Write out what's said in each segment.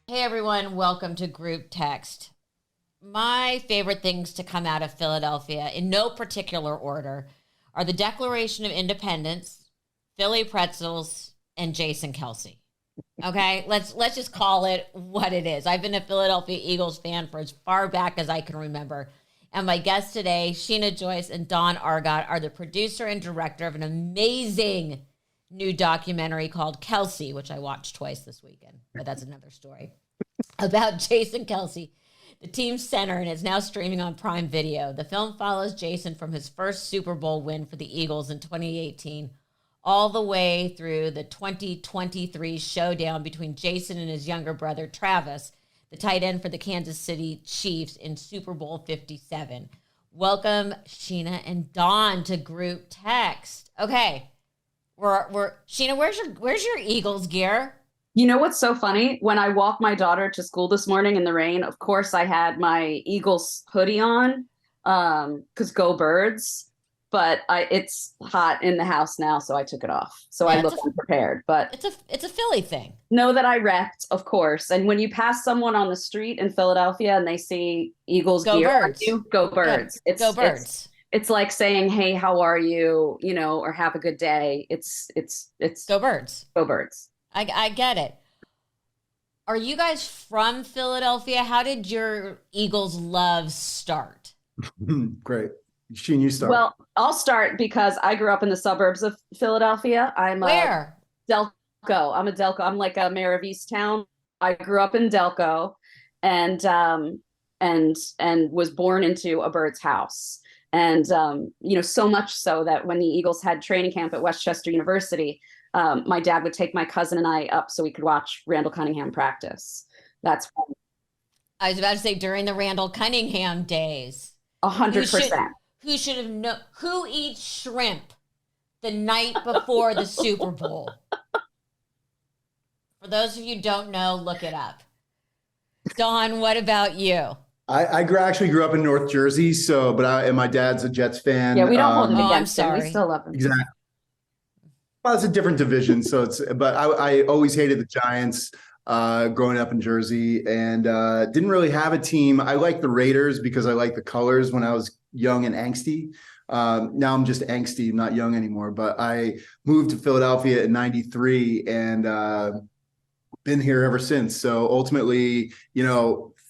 Hey everyone, welcome to Group Text. My favorite things to come out of Philadelphia, in no particular order, are the Declaration of Independence, Philly pretzels, and Jason Kelce. Okay, let's just call it what it is. I've been a Philadelphia Eagles fan for as far back as I can remember. And my guests today, Sheena Joyce and Don Argott, are the producer and director of an amazing new documentary called Kelce, which I watched twice this weekend, but that's another story, about Jason Kelce, the team's center, and is now streaming on Prime Video. The film follows Jason from his first Super Bowl win for the Eagles in 2018 all the way through the 2023 showdown between Jason and his younger brother, Travis, the tight end for the Kansas City Chiefs in Super Bowl 57. Welcome, Sheena and Don, to Group Text. Okay, we're Sheena, where's your Eagles gear? You know what's so funny? When I walked my daughter to school this morning in the rain, of course I had my Eagles hoodie on, because go birds. But it's hot in the house now, so I took it off. So I look unprepared. But it's a Philly thing. Know that I repped, of course. And when you pass someone on the street in Philadelphia and they see Eagles Go gear birds. on you, go birds. Go birds. It's like saying, "Hey, how are you?" Or "Have a good day." It's go birds. Go birds. I get it. Are you guys from Philadelphia? How did your Eagles love start? Great. Sheen, you start. Well, I'll start because I grew up in the suburbs of Philadelphia. Where? Delco. I'm a Delco. I'm like a mayor of Easttown. I grew up in Delco and was born into a bird's house. And so much so that when the Eagles had training camp at Westchester University, my dad would take my cousin and I up so we could watch Randall Cunningham practice. That's fun. I was about to say during the Randall Cunningham days. 100%. Who should have known? Who eats shrimp the night before the Super Bowl? For those of you who don't know, look it up. Dawn, what about you? I actually grew up in North Jersey, and my dad's a Jets fan. Yeah, we don't hold him I'm against him. sorry. We still love him. Exactly. Well, it's a different division, but I always hated the Giants growing up in Jersey, and didn't really have a team. I liked the Raiders because I liked the colors when I was young and angsty. Now I'm just angsty, not young anymore. But I moved to Philadelphia in '93 and been here ever since. So ultimately,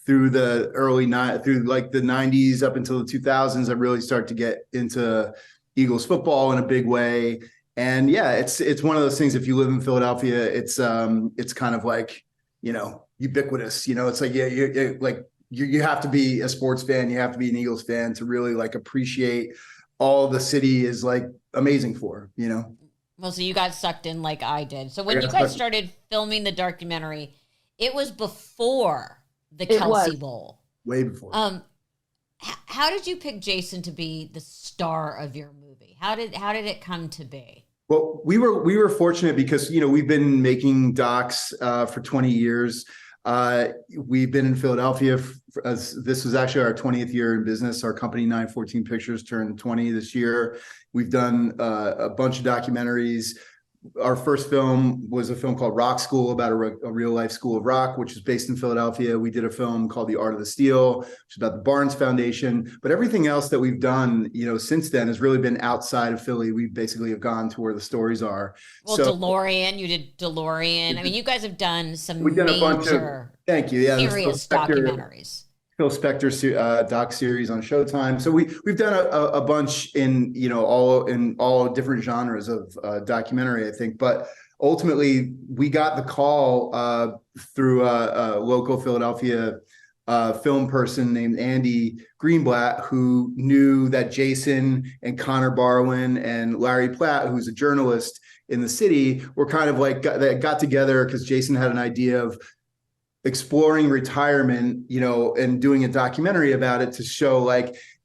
through the the '90s up until the 2000s, I really started to get into Eagles football in a big way. And yeah, it's one of those things. If you live in Philadelphia, it's kind of like, ubiquitous. It's like, you have to be a sports fan. You have to be an Eagles fan to really like appreciate all the city is like amazing for, Well, so you got sucked in like I did. So when you guys started filming the documentary, it was before the Kelce Bowl. Way before. How did you pick Jason to be the star of your movie? How did it come to be? Well, we were fortunate because, we've been making docs for 20 years. We've been in Philadelphia. This was actually our 20th year in business. Our company 914 Pictures turned 20 this year. We've done a bunch of documentaries. Our first film was a film called Rock School about a real life school of rock, which is based in Philadelphia. We did a film called The Art of the Steal, which is about the Barnes Foundation. But everything else that we've done, since then has really been outside of Philly. We basically have gone to where the stories are. Well, so, DeLorean, you did DeLorean. I mean, you guys have done some we've done a bunch of, thank you. Yeah, serious documentaries. Phil Spector doc series on Showtime. So we've done a bunch in all different genres of documentary, I think. But ultimately, we got the call through a local Philadelphia film person named Andy Greenblatt, who knew that Jason and Connor Barwin and Larry Platt, who's a journalist in the city, were kind of like got together because Jason had an idea of exploring retirement, and doing a documentary about it to show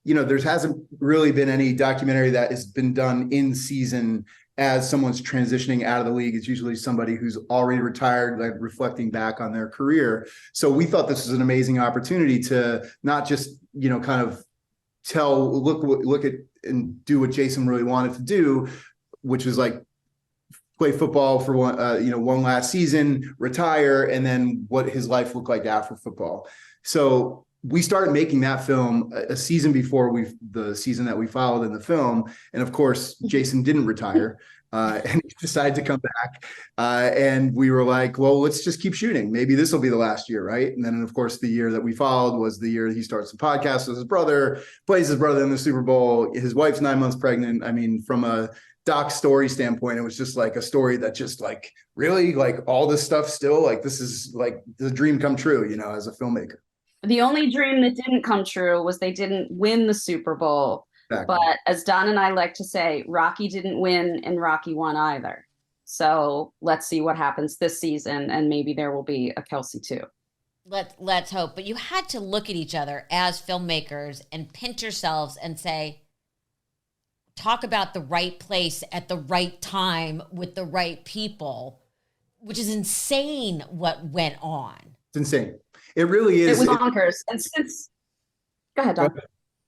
there hasn't really been any documentary that has been done in season as someone's transitioning out of the league. It's usually somebody who's already retired, like reflecting back on their career. So we thought this was an amazing opportunity to not just, kind of look at and do what Jason really wanted to do, which was like play football for one last season, retire, and then what his life looked like after football. So we started making that film a season before the season that we followed in the film. And of course, Jason didn't retire. And he decided to come back. And we were like, well, let's just keep shooting. Maybe this will be the last year, right? And then, of course, the year that we followed was the year he starts the podcast with his brother, plays his brother in the Super Bowl. His wife's 9 months pregnant. I mean, from a doc story standpoint, it was just like a story that just like, really, like all this stuff still, like this is like the dream come true, as a filmmaker. The only dream that didn't come true was they didn't win the Super Bowl. Exactly. But as Don and I like to say, Rocky didn't win and Rocky won either. So let's see what happens this season, and maybe there will be a Kelce too. Let's hope. But you had to look at each other as filmmakers and pinch yourselves and say, talk about the right place at the right time with the right people, which is insane what went on. It's insane. It really is. It was bonkers. And since, go ahead, Don.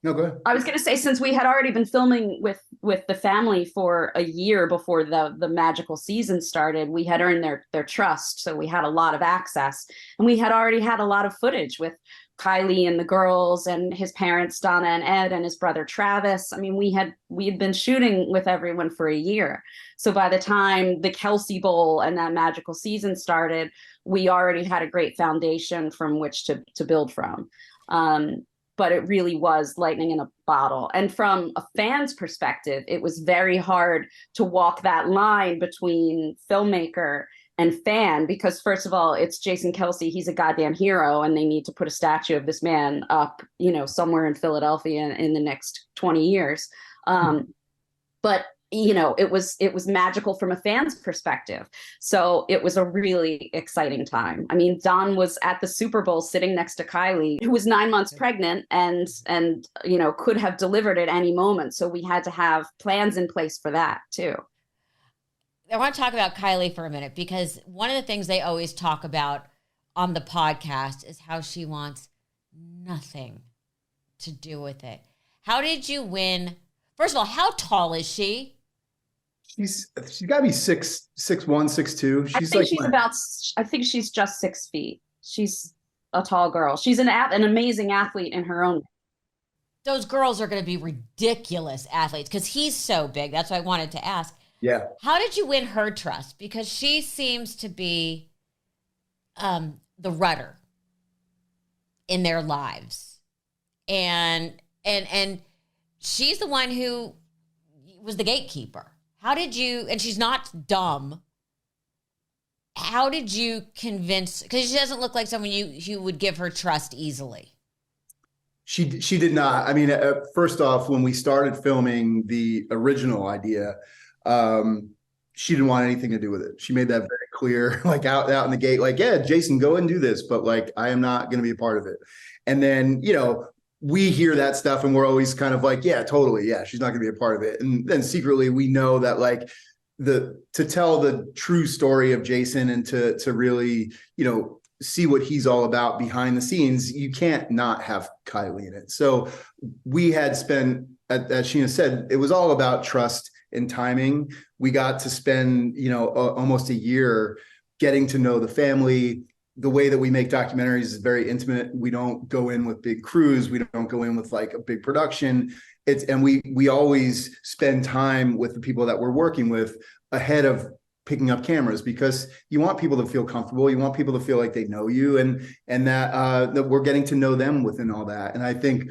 No, go ahead. I was going to say, since we had already been filming with the family for a year before the magical season started, we had earned their trust. So we had a lot of access, and we had already had a lot of footage with Kylie and the girls and his parents, Donna and Ed, and his brother, Travis. I mean, we had been shooting with everyone for a year. So by the time the Kelce Bowl and that magical season started, we already had a great foundation from which to build from. But it really was lightning in a bottle. And from a fan's perspective, it was very hard to walk that line between filmmaker and fan, because first of all, it's Jason Kelce. He's a goddamn hero, and they need to put a statue of this man up, somewhere in Philadelphia in the next 20 years. But it was magical from a fan's perspective. So it was a really exciting time. I mean, Don was at the Super Bowl sitting next to Kylie, who was 9 months pregnant and could have delivered at any moment. So we had to have plans in place for that too. I want to talk about Kylie for a minute, because one of the things they always talk about on the podcast is how she wants nothing to do with it. How did you win? First of all, how tall is she? She's got to be 6'1", 6'2". I think she's just 6 feet. She's a tall girl. She's an amazing athlete in her own. Those girls are going to be ridiculous athletes because he's so big. That's why I wanted to ask. Yeah. How did you win her trust? Because she seems to be the rudder in their lives. And she's the one who was the gatekeeper. How did you, and she's not dumb. How did you convince, because she doesn't look like someone you would give her trust easily. She did not. I mean, first off, when we started filming the original idea, she didn't want anything to do with it. She made that very clear, like out in the gate, like, yeah, Jason, go and do this, but like, I am not going to be a part of it. And then, we hear that stuff and we're always kind of like, yeah, totally. Yeah, she's not going to be a part of it. And then secretly we know that like to tell the true story of Jason and to really, see what he's all about behind the scenes, you can't not have Kylie in it. So we had spent, as Sheena said, it was all about trust and timing. We got to spend, almost a year getting to know the family. The way that we make documentaries is very intimate. We don't go in with big crews. We don't go in with like a big production. We always spend time with the people that we're working with ahead of picking up cameras, because you want people to feel comfortable. You want people to feel like they know you and that we're getting to know them within all that. And I think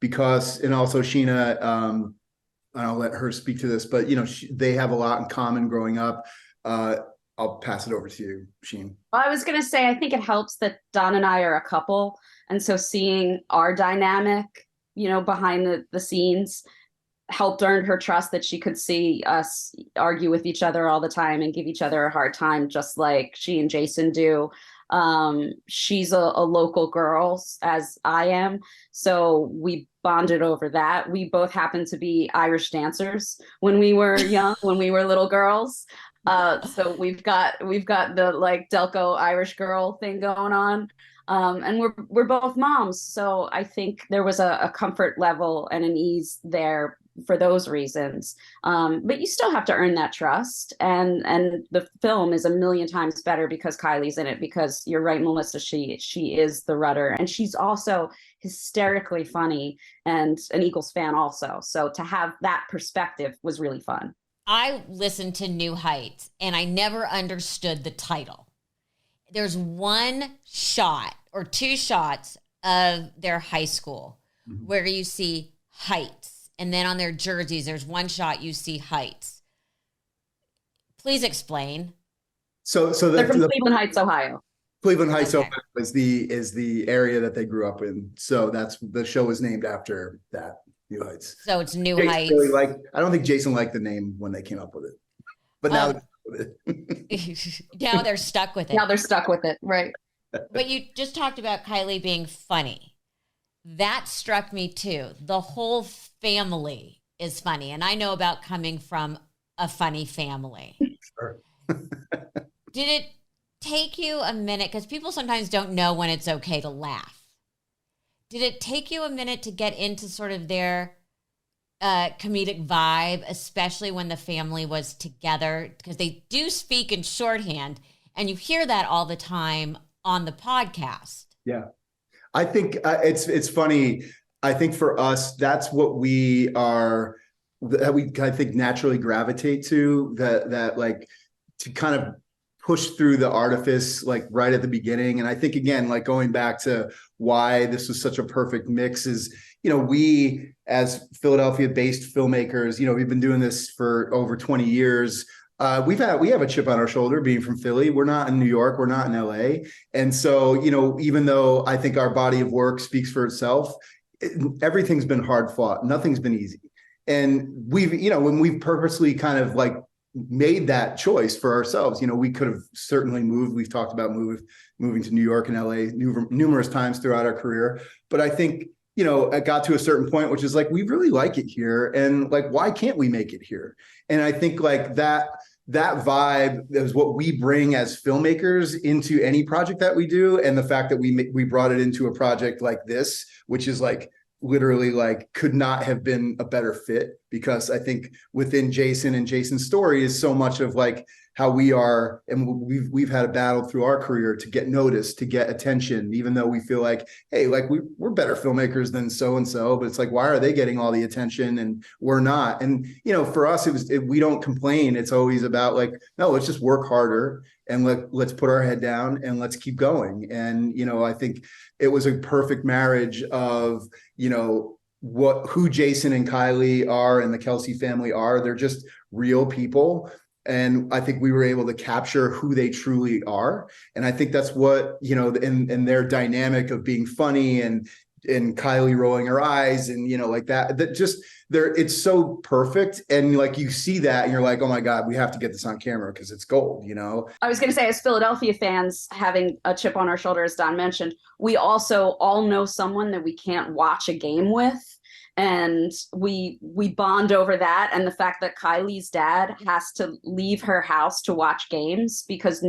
and also Sheena, and I'll let her speak to this, but they have a lot in common growing up. I'll pass it over to you, Sheen. Well, I was going to say, I think it helps that Don and I are a couple. And so seeing our dynamic, behind the scenes helped earn her trust, that she could see us argue with each other all the time and give each other a hard time, just like she and Jason do. She's a local girl, as I am. So we bonded over that. We both happened to be Irish dancers when we were young, when we were little girls. So we've got the like Delco Irish girl thing going on. And we're both moms. So I think there was a comfort level and an ease there for those reasons. But you still have to earn that trust. And the film is a million times better because Kylie's in it, because you're right, Melissa, she is the rudder. And she's also hysterically funny and an Eagles fan also. So to have that perspective was really fun. I listened to New Heights and I never understood the title. There's one shot or two shots of their high school where you see Heights. And then on their jerseys, there's one shot you see Heights. Please explain. So they're from Cleveland Heights, Ohio. Cleveland Heights, Ohio is the area that they grew up in. So that's the show was named after that. New Heights. So it's New Jason Heights. Really I don't think Jason liked the name when they came up with it, but now now they're stuck with it. Now they're stuck with it, right? But you just talked about Kylie being funny. That struck me too. The whole family is funny, and I know about coming from a funny family. Sure. Did it take you a minute? Because people sometimes don't know when it's okay to laugh. Did it take you a minute to get into sort of their comedic vibe, especially when the family was together? Because they do speak in shorthand, and you hear that all the time on the podcast. Yeah, I think it's funny. I think for us, that's what we are. That we I think naturally gravitate to. That like to kind of push through the artifice like right at the beginning. And I think, again, like going back to why this was such a perfect mix is, we as Philadelphia based filmmakers, we've been doing this for over 20 years. We have a chip on our shoulder being from Philly. We're not in New York. We're not in LA. And so, even though I think our body of work speaks for itself, everything's been hard fought. Nothing's been easy. And we've, when we've purposely kind of like made that choice for ourselves, we could have certainly moved. We've talked about moving to New York and LA numerous times throughout our career. But I think, it got to a certain point, which is like, we really like it here. And like, why can't we make it here? And I think like that vibe is what we bring as filmmakers into any project that we do. And the fact that we brought it into a project like this, which is like, literally like could not have been a better fit, because I think within Jason and Jason's story is so much of like how we are, and we've had a battle through our career to get noticed, to get attention, even though we feel like, hey, like we're better filmmakers than so and so, but it's like, why are they getting all the attention and we're not? And for us, we don't complain. It's always about like, no, let's just work harder and let's put our head down and let's keep going. And I think it was a perfect marriage of who Jason and Kylie are and the Kelce family are. They're just real people. And I think we were able to capture who they truly are. And I think that's what, in their dynamic of being funny and Kylie rolling her eyes and, like that just it's so perfect. And like, you see that and you're like, oh my God, we have to get this on camera because it's gold, I was going to say, as Philadelphia fans, having a chip on our shoulder, as Don mentioned, we also all know someone that we can't watch a game with. And we bond over that, and the fact that Kylie's dad has to leave her house to watch games because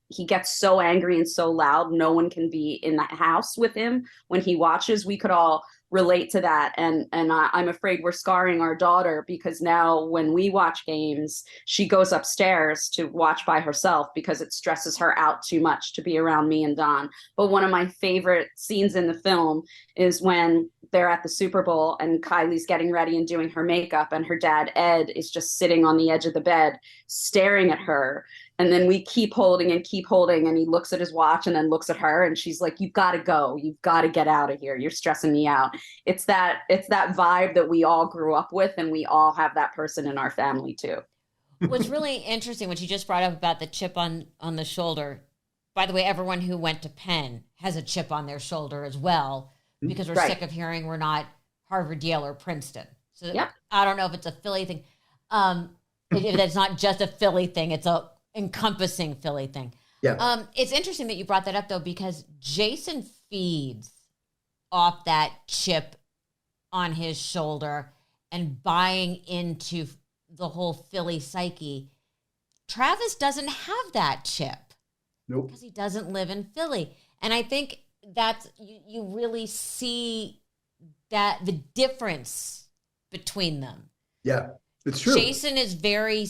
he gets so angry and so loud, no one can be in the house with him when he watches. We could all relate to that, and I'm afraid we're scarring our daughter, because now when we watch games, she goes upstairs to watch by herself because it stresses her out too much to be around me and Don. But one of my favorite scenes in the film is when they're at the Super Bowl and Kylie's getting ready and doing her makeup, and her dad, Ed, is just sitting on the edge of the bed staring at her. And then we keep holding, and he looks at his watch and then looks at her, and she's like, you've got to go. You've got to get out of here. You're stressing me out. It's that vibe that we all grew up with, and we all have that person in our family too. What's really interesting, what you just brought up about the chip on the shoulder, by the way, everyone who went to Penn has a chip on their shoulder as well, because we're sick of hearing we're not Harvard, Yale, or Princeton. So yep. I don't know if it's a Philly thing. It's not just a Philly thing. It's a encompassing Philly thing. Yeah. It's interesting that you brought that up though, because Jason feeds off that chip on his shoulder and buying into the whole Philly psyche. Travis doesn't have that chip. Nope. Because he doesn't live in Philly. And I think that's, you really see that the difference between them. Yeah, it's true. Jason is very,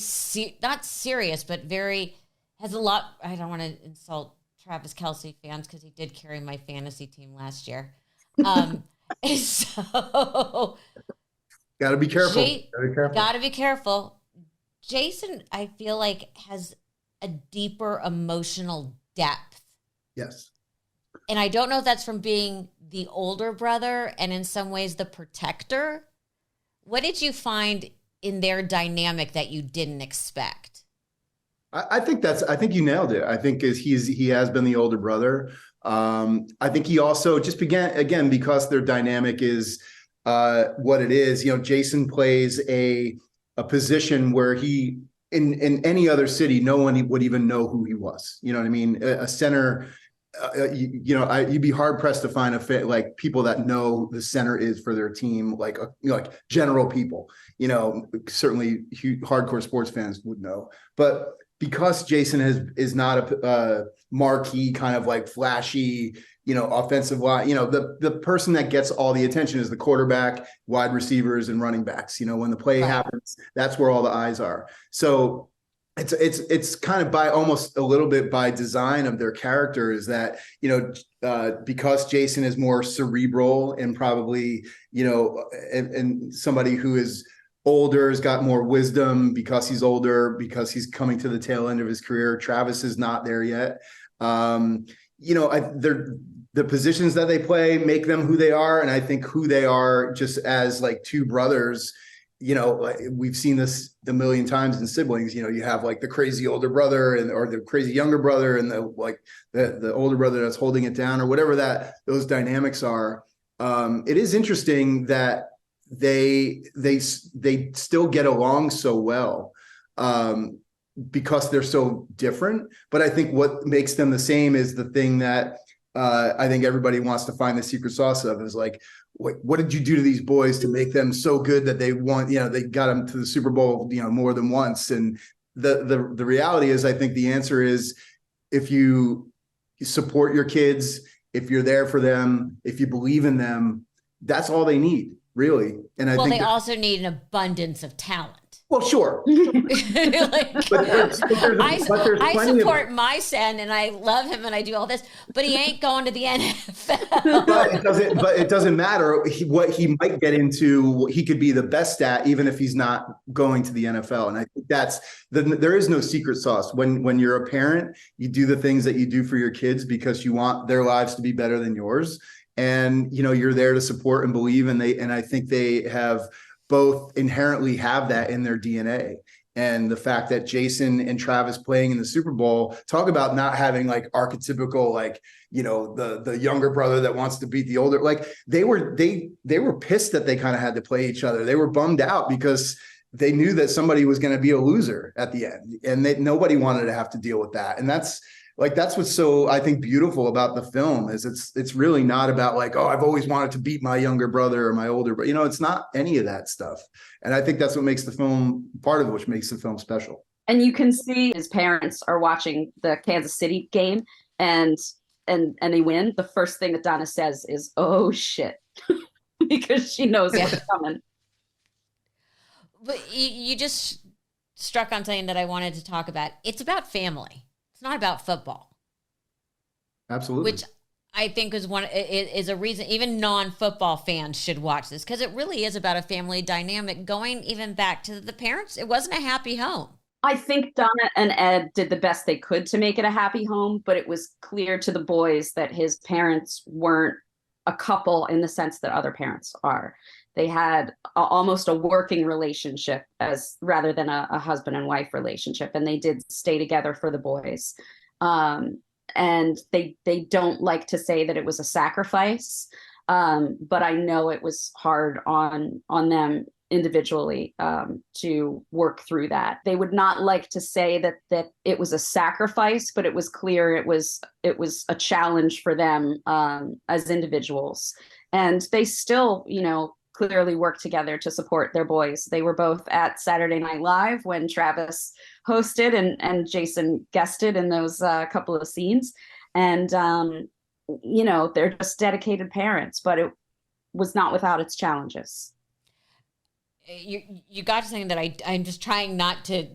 not serious, but has a lot. I don't want to insult Travis Kelce fans because he did carry my fantasy team last year. So Got to be careful. Got to be careful. Jason, I feel like, has a deeper emotional depth. Yes. And I don't know if that's from being the older brother and in some ways the protector. What did you find in their dynamic that you didn't expect? I think you nailed it. I think he has been the older brother. I think he also just began, again, because their dynamic is what it is. You know, Jason plays a position where he, in any other city, no one would even know who he was. You know what I mean? A center, you'd be hard pressed to find like people that know the center is for their team, like general people. You know, certainly hardcore sports fans would know, but because Jason is not a marquee kind of like flashy, offensive line, the person that gets all the attention is the quarterback, wide receivers, and running backs. When the play happens, that's where all the eyes are. So it's kind of by almost a little bit by design of their character is that, because Jason is more cerebral and probably, and somebody who is older, has got more wisdom because he's older, because he's coming to the tail end of his career. Travis is not there yet. The positions that they play make them who they are. And I think who they are just as like two brothers, we've seen this a million times in siblings. You have like the crazy older brother or the crazy younger brother and the older brother that's holding it down or whatever those dynamics are. It is interesting that they still get along so well because they're so different. But I think what makes them the same is the thing that I think everybody wants to find the secret sauce of is like, what did you do to these boys to make them so good that they want, they got them to the Super Bowl, more than once. And the reality is, I think the answer is if you support your kids, if you're there for them, if you believe in them, that's all they need. Really. And I think they also need an abundance of talent. Well, sure. I support my son and I love him and I do all this, but he ain't going to the NFL. But it doesn't matter what he might get into. He could be the best at, even if he's not going to the NFL. And I think there is no secret sauce. When you're a parent, you do the things that you do for your kids because you want their lives to be better than yours. And, you're there to support and believe. And I think they have both inherently have that in their DNA. And the fact that Jason and Travis playing in the Super Bowl, talk about not having like archetypical, like, the younger brother that wants to beat the older, like they were pissed that they kind of had to play each other. They were bummed out because they knew that somebody was going to be a loser at the end and that nobody wanted to have to deal with that. And that's what's so, I think, beautiful about the film is it's really not about like, oh, I've always wanted to beat my younger brother or my older brother. It's not any of that stuff. And I think that's what makes the film, part of which makes the film special. And you can see his parents are watching the Kansas City game and they win. The first thing that Donna says is, oh shit, because she knows what's coming. But you just struck on something that I wanted to talk about. It's about family. It's not about football. Absolutely. Which I think is a reason even non-football fans should watch this because it really is about a family dynamic going even back to the parents. It wasn't a happy home. I think Donna and Ed did the best they could to make it a happy home, but it was clear to the boys that his parents weren't a couple in the sense that other parents are. They had almost a working relationship rather than a husband and wife relationship. And they did stay together for the boys. And they don't like to say that it was a sacrifice. But I know it was hard on them individually to work through that. They would not like to say that it was a sacrifice, but it was clear it was a challenge for them as individuals. And they still, clearly work together to support their boys. They were both at Saturday Night Live when Travis hosted and Jason guested in those couple of scenes. And, they're just dedicated parents, but it was not without its challenges. you got to something that I'm just trying not to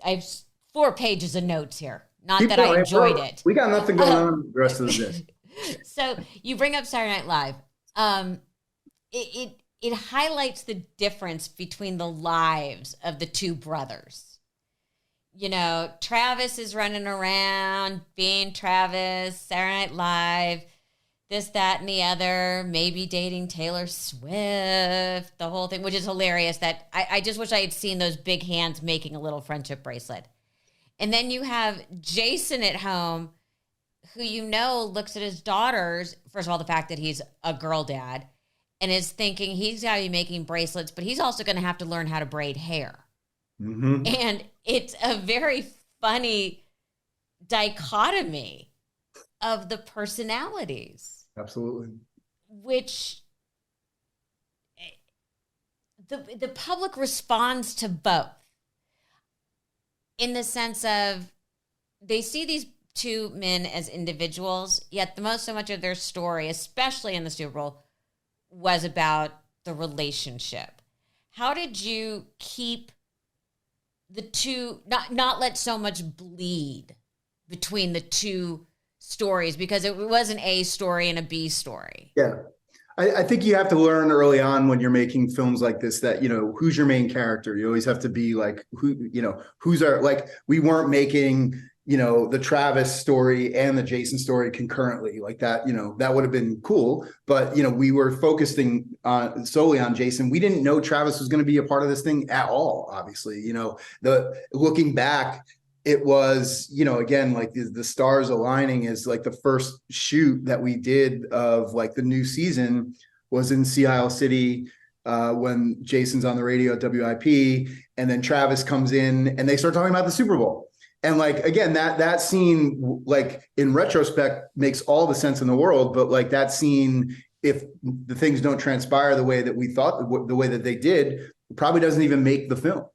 I have 4 pages of notes here. Not that I enjoyed it. We got nothing going on the rest of the day. So you bring up Saturday Night Live. It highlights the difference between the lives of the 2 brothers. You know, Travis is running around being Travis, Saturday Night Live, this, that, and the other, maybe dating Taylor Swift, the whole thing, which is hilarious. That I just wish I had seen those big hands making a little friendship bracelet. And then you have Jason at home, who looks at his daughters, first of all, the fact that he's a girl dad, and is thinking he's got to be making bracelets, but he's also going to have to learn how to braid hair. Mm-hmm. And it's a very funny dichotomy of the personalities. Absolutely. Which the public responds to both in the sense of they see these 2 men as individuals, yet so much of their story, especially in the Super Bowl, was about the relationship. How did you keep the 2, not let so much bleed between the 2 stories, because it was an A story and a B story? Yeah. I think you have to learn early on when you're making films like this that, who's your main character? You always have to be like, who's our, like, we weren't making, the Travis story and the Jason story concurrently like that, that would have been cool. But, we were focusing solely on Jason. We didn't know Travis was going to be a part of this thing at all, obviously. Looking back, it was, again, like the stars aligning is like the first shoot that we did of like the new season was in Sea Isle City when Jason's on the radio at WIP, and then Travis comes in and they start talking about the Super Bowl. And like, again, that scene, like in retrospect, makes all the sense in the world. But like that scene, if the things don't transpire the way that we thought, the way that they did, probably doesn't even make the film.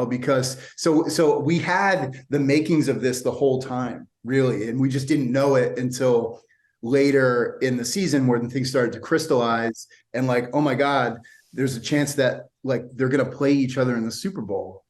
Because so we had the makings of this the whole time, really. And we just didn't know it until later in the season where things started to crystallize and like, oh my God, there's a chance that like they're going to play each other in the Super Bowl.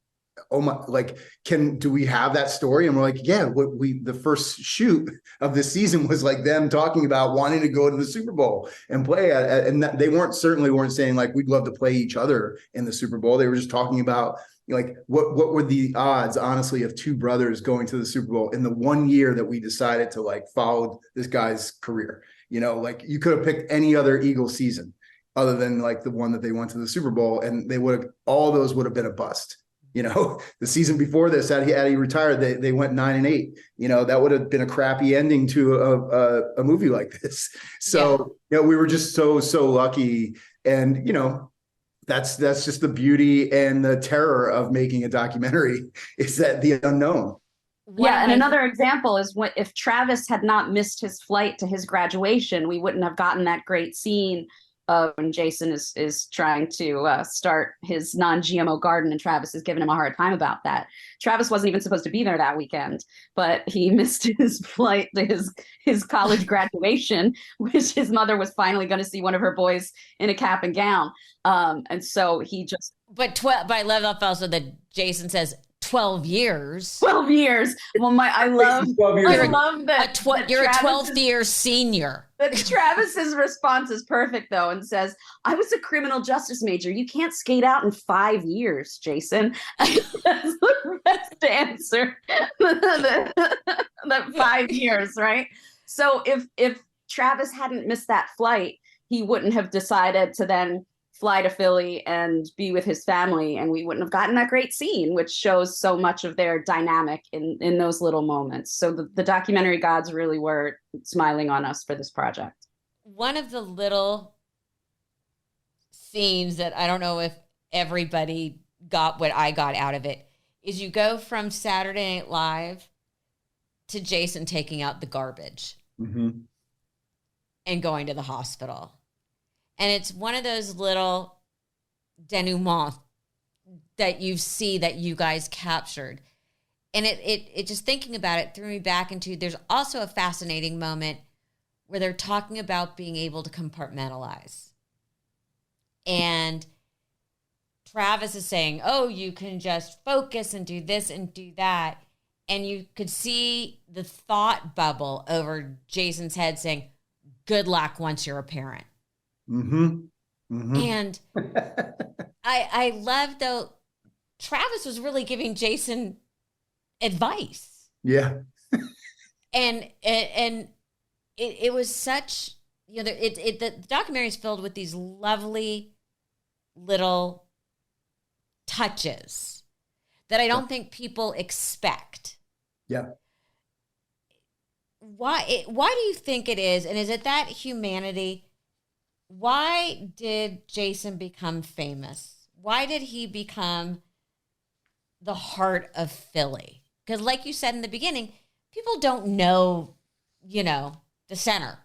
Oh my, like, do we have that story? And we're like, yeah, the first shoot of the season was like them talking about wanting to go to the Super Bowl and play and they certainly weren't saying like, we'd love to play each other in the Super Bowl. They were just talking about like, what were the odds, honestly, of 2 brothers going to the Super Bowl in the 1 year that we decided to like follow this guy's career? Like you could have picked any other Eagles season other than like the one that they went to the Super Bowl, and all those would have been a bust. The season before this, had he retired, they went 9-8. That would have been a crappy ending to a movie like this. So, we were just so lucky. And, that's just the beauty and the terror of making a documentary, is that the unknown. Yeah. And another example is if Travis had not missed his flight to his graduation, we wouldn't have gotten that great scene when Jason is trying to start his non-GMO garden, and Travis is giving him a hard time about that. Travis wasn't even supposed to be there that weekend, but he missed his flight to his college graduation, which his mother was finally going to see one of her boys in a cap and gown. And so he just... But I love also that Jason says 12 years. 12 years. Well, I love that. You're a 12th year senior. But Travis's response is perfect, though, and says, I was a criminal justice major. You can't skate out in 5 years, Jason. That's the best answer. That 5 years, right? So if Travis hadn't missed that flight, he wouldn't have decided to then fly to Philly and be with his family, and we wouldn't have gotten that great scene, which shows so much of their dynamic in those little moments. So the documentary gods really were smiling on us for this project. One of the little scenes that I don't know if everybody got what I got out of it is you go from Saturday Night Live to Jason taking out the garbage and going to the hospital. And it's one of those little denouements that you see that you guys captured. And it just thinking about it threw me back into, there's also a fascinating moment where they're talking about being able to compartmentalize. And Travis is saying, oh, you can just focus and do this and do that. And you could see the thought bubble over Jason's head saying, good luck once you're a parent. Mm-hmm. Mm-hmm. And I love, though, Travis was really giving Jason advice. Yeah. And it was such, you know, the documentary is filled with these lovely little touches that I don't think people expect. Yeah. Why do you think it is? And is it that humanity? Why did Jason become famous? Why did he become the heart of Philly? Because like you said in the beginning, people don't know, you know, the center.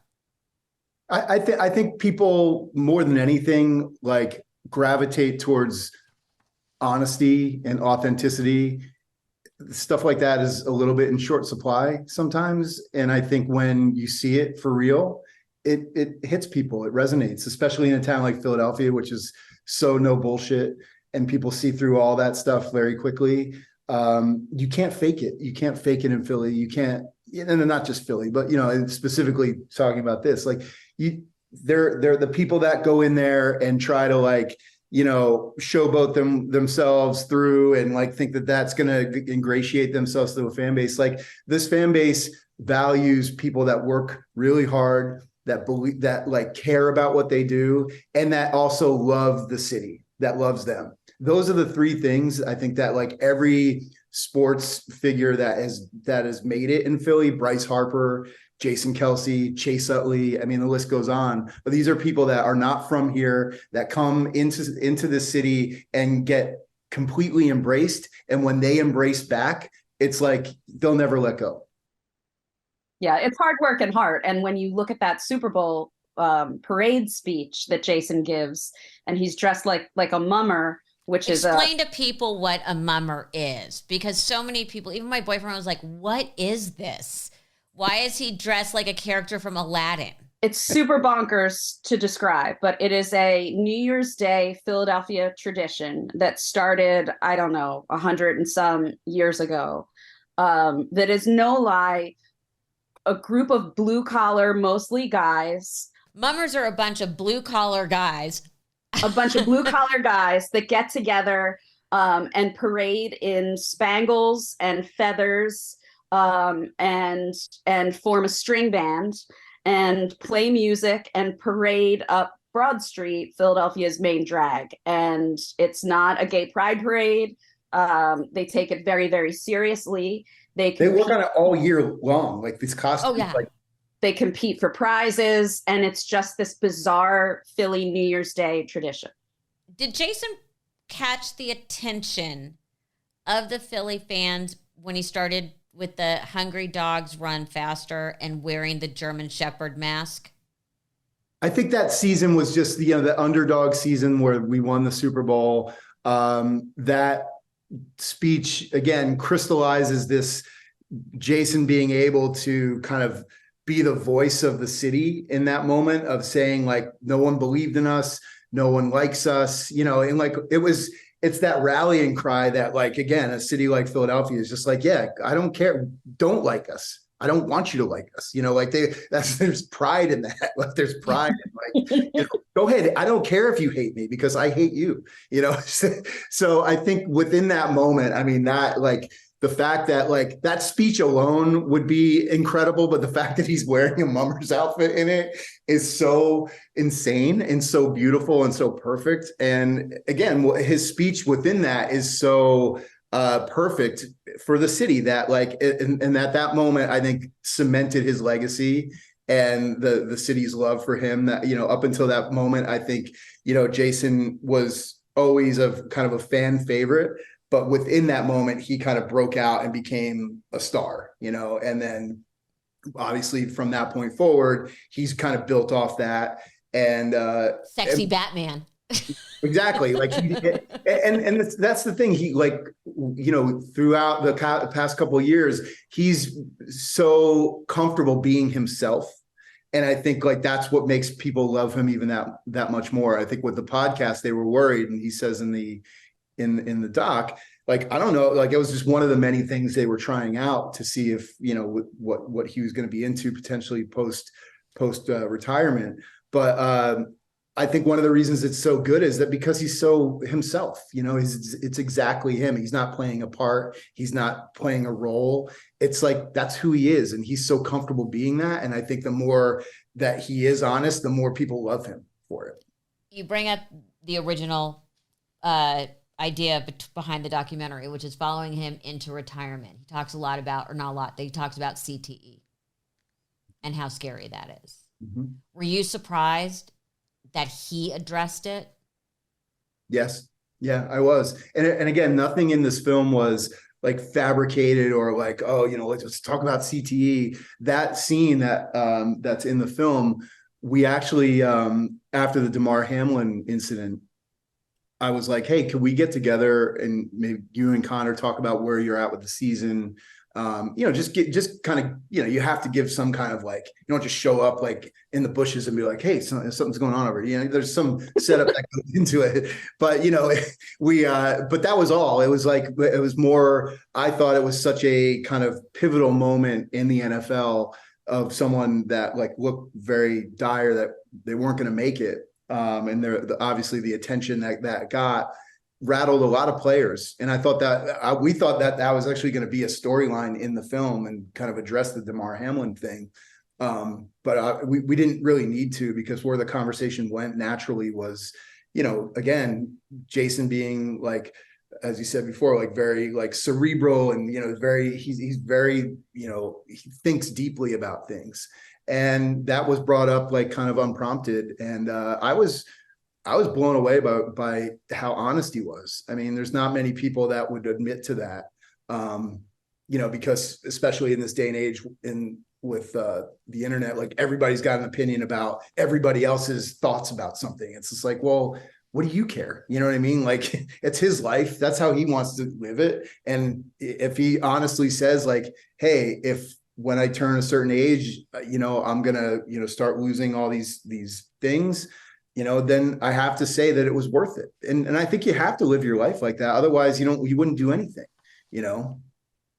I think people more than anything like gravitate towards honesty and authenticity. Stuff like that is a little bit in short supply sometimes. And I think when you see it for real, it hits people, it resonates, especially in a town like Philadelphia, which is so no bullshit. And people see through all that stuff very quickly. You can't fake it. You can't fake it in Philly. You can't, and not just Philly, but, you know, and specifically talking about this, like they're the people that go in there and try to like, you know, showboat themselves through and like think that that's going to ingratiate themselves to a fan base. Like this fan base values people that work really hard, that believe, that like care about what they do, and that also love the city, that loves them. Those are the three things I think that like every sports figure that has made it in Philly, Bryce Harper, Jason Kelce, Chase Utley. I mean, the list goes on, but these are people that are not from here, that come into the city and get completely embraced. And when they embrace back, it's like, they'll never let go. Yeah, it's hard work and heart. And when you look at that Super Bowl parade speech that Jason gives, and he's dressed like a mummer, which explain to people what a mummer is, because so many people, even my boyfriend, was like, what is this? Why is he dressed like a character from Aladdin? It's super bonkers to describe, but it is a New Year's Day Philadelphia tradition that started, I don't know, 100 and some years ago. That is no lie, a group of blue collar, mostly guys. Mummers are a bunch of blue collar guys. A bunch of blue collar guys that get together and parade in spangles and feathers. And form a string band and play music and parade up Broad Street, Philadelphia's main drag. And it's not a gay pride parade. They take it very, very seriously. They work on it all year long, like these costumes. Oh, yeah. Like, they compete for prizes, and it's just this bizarre Philly New Year's Day tradition. Did Jason catch the attention of the Philly fans when he started with the Hungry Dogs Run Faster and wearing the German Shepherd mask? I think that season was just the underdog season where we won the Super Bowl. That speech again crystallizes this Jason being able to kind of be the voice of the city in that moment of saying like, no one believed in us, no one likes us, you know, and like it's that rallying cry that, like, again, a city like Philadelphia is just like, yeah, I don't care. Don't like us. I don't want you to like us. You know, like there's pride in that. Like there's pride in like, you know, go ahead. I don't care if you hate me because I hate you, you know? So I think within that moment, I mean, that like the fact that like that speech alone would be incredible, but the fact that he's wearing a mummer's outfit in it is so insane and so beautiful and so perfect. And again, his speech within that is so perfect for the city that like, and at that moment, I think cemented his legacy and the city's love for him. That, you know, up until that moment, I think, you know, Jason was always a kind of a fan favorite. But within that moment, he kind of broke out and became a star, you know, and then obviously from that point forward, he's kind of built off that and sexy Batman. Exactly. Like, and that's the thing. He like, you know, throughout the past couple of years, he's so comfortable being himself And I think like that's what makes people love him even that much more. I think with the podcast, they were worried, and he says in the doc, like, I don't know, like it was just one of the many things they were trying out to see if, you know, what he was going to be into potentially post retirement. But I think one of the reasons it's so good is that because he's so himself, you know, it's exactly him. He's not playing a part. He's not playing a role. It's like, that's who he is. And he's so comfortable being that. And I think the more that he is honest, the more people love him for it. You bring up the original idea behind the documentary, which is following him into retirement. He talks a lot about, or not a lot, he talks about CTE and how scary that is. Mm-hmm. Were you surprised that he addressed it? Yes. Yeah, I was. And again, nothing in this film was like fabricated or like, oh, you know, let's talk about CTE. That scene that's in the film, we actually, after the Damar Hamlin incident, I was like, hey, can we get together and maybe you and Connor talk about where you're at with the season? You know, just kind of, you know, you have to give some kind of like, you don't just show up like in the bushes and be like, hey, something's going on over here. You know, there's some setup that goes into it, but you know, but that was all. It was like, it was more, I thought it was such a kind of pivotal moment in the NFL of someone that like looked very dire that they weren't going to make it. And obviously the attention that got rattled a lot of players. And I thought that we thought that was actually going to be a storyline in the film and kind of address the Damar Hamlin thing. But we didn't really need to, because where the conversation went naturally was, you know, again, Jason being like, as you said before, like very like cerebral and, you know, he's very, you know, he thinks deeply about things. And that was brought up like kind of unprompted. And I was blown away by how honest he was. I mean, there's not many people that would admit to that, you know, because especially in this day and age with the internet, like everybody's got an opinion about everybody else's thoughts about something. It's just like, well, what do you care? You know what I mean? Like, it's his life. That's how he wants to live it. And if he honestly says like, hey, if when I turn a certain age, you know, I'm going to, you know, start losing all these things, you know, then I have to say that it was worth it. And I think you have to live your life like that. Otherwise, you wouldn't do anything, you know,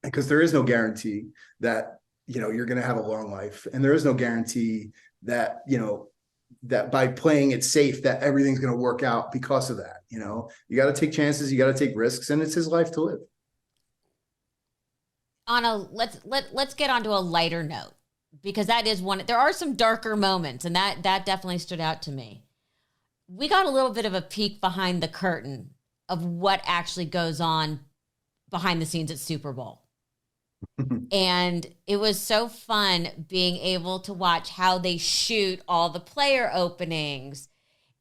because there is no guarantee that, you know, you're going to have a long life. And there is no guarantee that, you know, that by playing it safe, that everything's going to work out because of that. You know, you got to take chances, you got to take risks, and it's his life to live. Let's get onto a lighter note, because that is there are some darker moments, and that definitely stood out to me. We got a little bit of a peek behind the curtain of what actually goes on behind the scenes at Super Bowl. And it was so fun being able to watch how they shoot all the player openings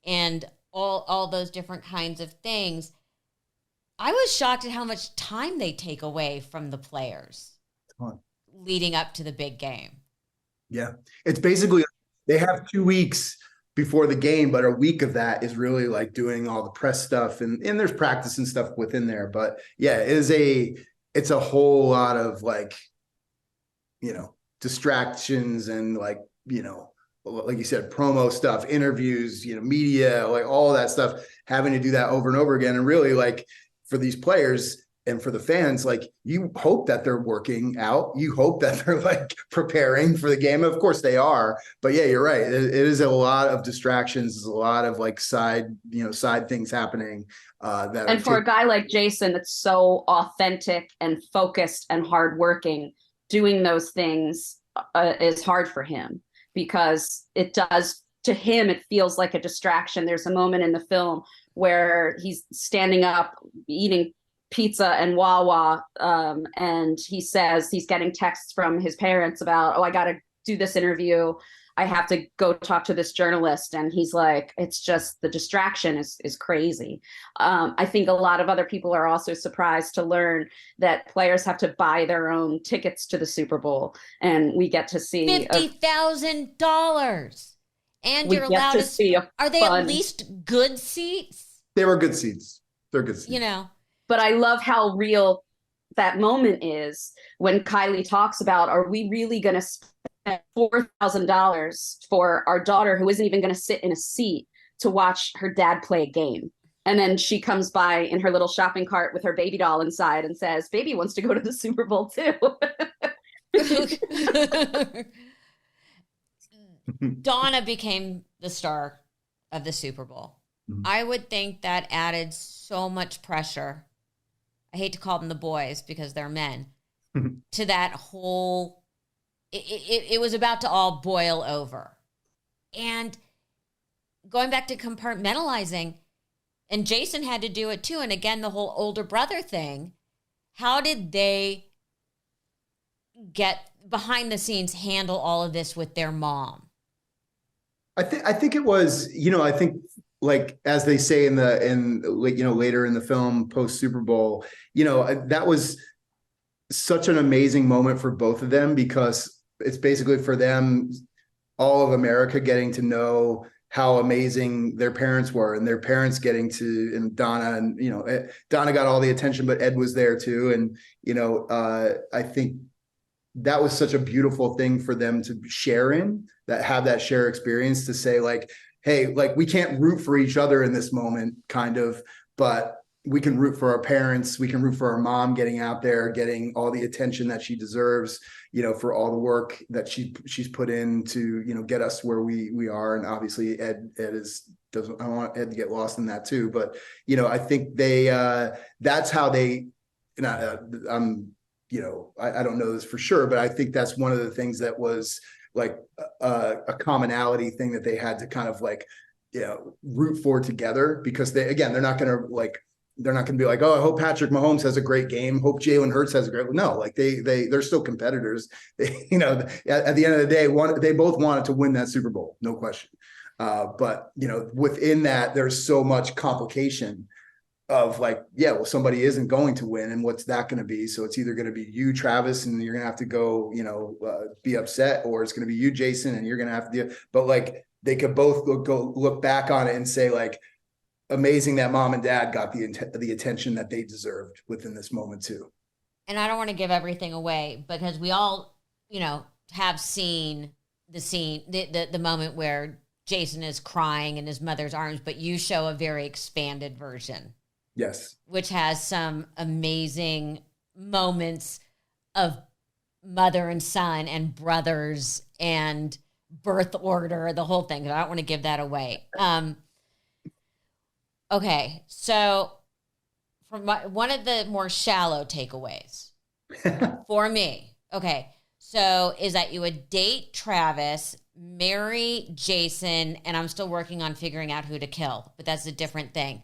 and all those different kinds of things. I was shocked at how much time they take away from the players leading up to the big game. Yeah. It's basically, they have 2 weeks before the game, but a week of that is really like doing all the press stuff and there's practice and stuff within there. But yeah, it's a whole lot of like, you know, distractions and like, you know, like you said, promo stuff, interviews, you know, media, like all that stuff, having to do that over and over again. And really like for these players and for the fans, like you hope that they're working out. You hope that they're like preparing for the game. Of course they are, but yeah, you're right. It is a lot of distractions. There's a lot of like side things happening. And for a guy like Jason, that's so authentic and focused and hardworking, doing those things is hard for him, because it does, to him, it feels like a distraction. There's a moment in the film where he's standing up, eating pizza and Wawa, and he says he's getting texts from his parents about, I got to do this interview. I have to go talk to this journalist. And he's like, it's just the distraction is crazy. I think a lot of other people are also surprised to learn that players have to buy their own tickets to the Super Bowl. And we get to see $50,000. And you're allowed to see. Are they at least good seats? They were good seats. They're good seats. You know. But I love how real that moment is when Kylie talks about, are we really going to spend $4,000 for our daughter who isn't even going to sit in a seat to watch her dad play a game. And then she comes by in her little shopping cart with her baby doll inside and says, baby wants to go to the Super Bowl too. Donna became the star of the Super Bowl. Mm-hmm. I would think that added so much pressure. I hate to call them the boys because they're men. To that whole, it was about to all boil over. And going back to compartmentalizing, and Jason had to do it too. And again, the whole older brother thing, how did they get behind the scenes, handle all of this with their mom? I think it was, I think like, as they say later in the film, post Super Bowl, that was such an amazing moment for both of them, because it's basically for them, all of America getting to know how amazing their parents were, and their parents getting to, and Donna, and, Donna got all the attention, but Ed was there too. And, I think that was such a beautiful thing for them to share in, have that share experience, to say like, hey, like, we can't root for each other in this moment, kind of, but we can root for our parents. We can root for our mom getting out there, getting all the attention that she deserves, for all the work that she's put in to, get us where we are. And obviously I don't want Ed to get lost in that too, but, I think that's how they, I don't know this for sure, but I think that's one of the things that was like a commonality thing that they had to kind of like, root for together, because they're not going to be like, oh, I hope Patrick Mahomes has a great game. Hope Jalen Hurts has a great. No, like they're still competitors. They, at the end of the day, they both wanted to win that Super Bowl, no question. But within that, there's so much complication of like, yeah, well, somebody isn't going to win, and what's that going to be? So it's either going to be you, Travis, and you're going to have to go, be upset, or it's going to be you, Jason, and you're going to have to. But like, they could both go look back on it and say like, amazing that mom and dad got the attention that they deserved within this moment too. And I don't want to give everything away, because we all, have seen the moment where Jason is crying in his mother's arms, but you show a very expanded version. Yes. Which has some amazing moments of mother and son and brothers and birth order, the whole thing. I don't want to give that away. Okay, so from one of the more shallow takeaways for me, okay, so is that you would date Travis, marry Jason, and I'm still working on figuring out who to kill, but that's a different thing.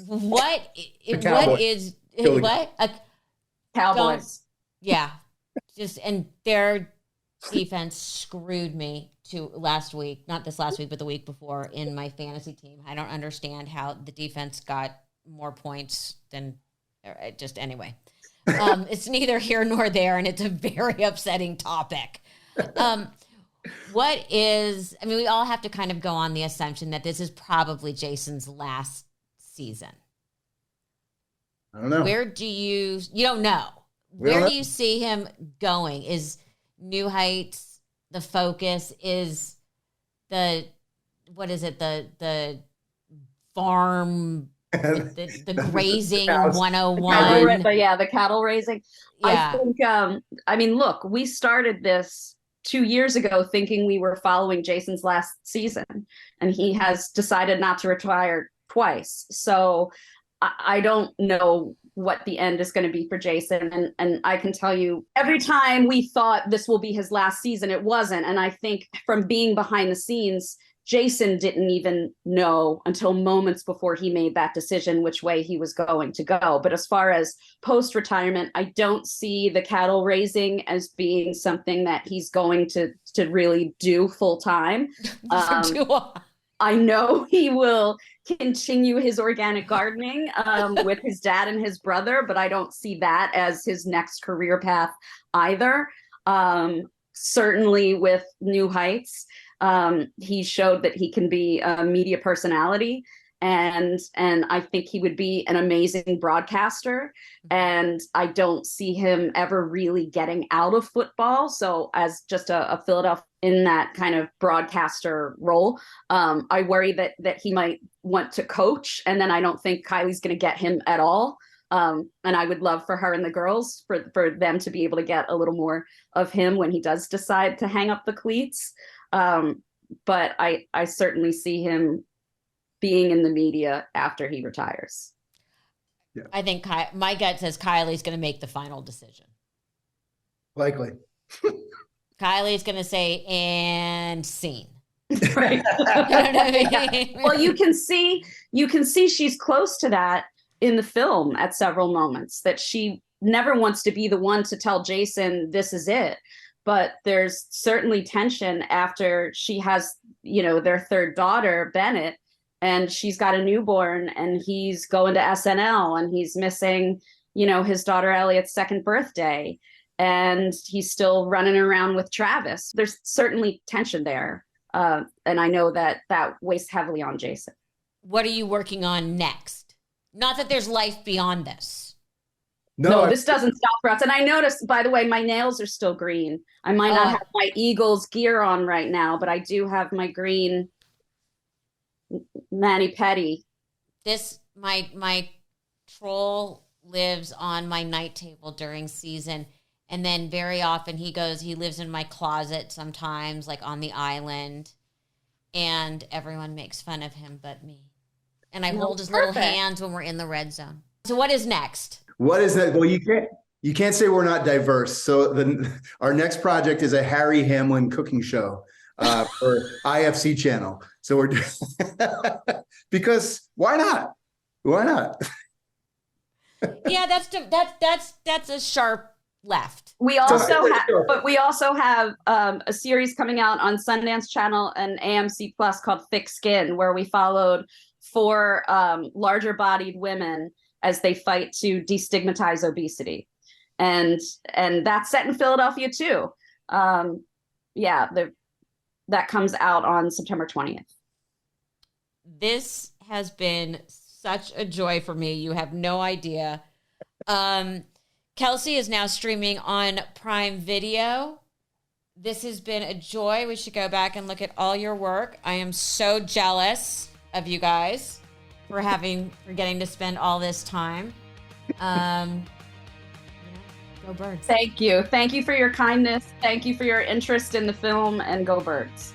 What is a Cowboys? Yeah, and their defense screwed me to last week, not this last week, but the week before in my fantasy team. I don't understand how the defense got more points than just anyway. It's neither here nor there, and it's a very upsetting topic. We all have to kind of go on the assumption that this is probably Jason's last season. I don't know. You don't know. Where do you see him going? Is New Heights the focus? Is the farm, the grazing 101? The cattle raising. Yeah. I think, look, we started this 2 years ago thinking we were following Jason's last season, and he has decided not to retire twice. So I don't know what the end is going to be for Jason. And I can tell you, every time we thought this will be his last season, it wasn't. And I think from being behind the scenes, Jason didn't even know until moments before he made that decision which way he was going to go. But as far as post-retirement, I don't see the cattle raising as being something that he's going to really do full time. I know he will continue his organic gardening with his dad and his brother, but I don't see that as his next career path either. Certainly with New Heights, he showed that he can be a media personality. and I think he would be an amazing broadcaster. And I don't see him ever really getting out of football. So as just a Philadelphia in that kind of broadcaster role, I worry that he might want to coach, and then I don't think Kylie's going to get him at all. And I would love for her and the girls for them to be able to get a little more of him when he does decide to hang up the cleats. But I certainly see him being in the media after he retires. Yeah. I think my gut says Kylie's going to make the final decision. Likely. Kylie's going to say, and scene. Right. You know what I mean? Well, you can see she's close to that in the film at several moments, that she never wants to be the one to tell Jason, this is it. But there's certainly tension after she has, their third daughter, Bennett, and she's got a newborn, and he's going to SNL, and he's missing, his daughter Elliot's second birthday, and he's still running around with Travis. There's certainly tension there. And I know that weighs heavily on Jason. What are you working on next? Not that there's life beyond this. No, this doesn't stop for us. And I noticed, by the way, my nails are still green. I might not have my Eagles gear on right now, but I do have my green mani-pedi. My troll lives on my night table during season. And then very often he lives in my closet sometimes, like on the island. And everyone makes fun of him but me. And I hold his little hands when we're in the red zone. So what is next? What is that? Well, you can't say we're not diverse. So our next project is a Harry Hamlin cooking show for IFC channel. So we're because why not? Why not? Yeah, that's a sharp left. We also have a series coming out on Sundance Channel and AMC Plus called Thick Skin, where we followed 4 larger bodied women as they fight to destigmatize obesity. And that's set in Philadelphia too. That comes out on September 20th. This has been such a joy for me. You have no idea. Kelce is now streaming on Prime Video. This has been a joy. We should go back and look at all your work. I am so jealous of you guys for getting to spend all this time. Go Birds. Thank you. Thank you for your kindness. Thank you for your interest in the film, and go Birds.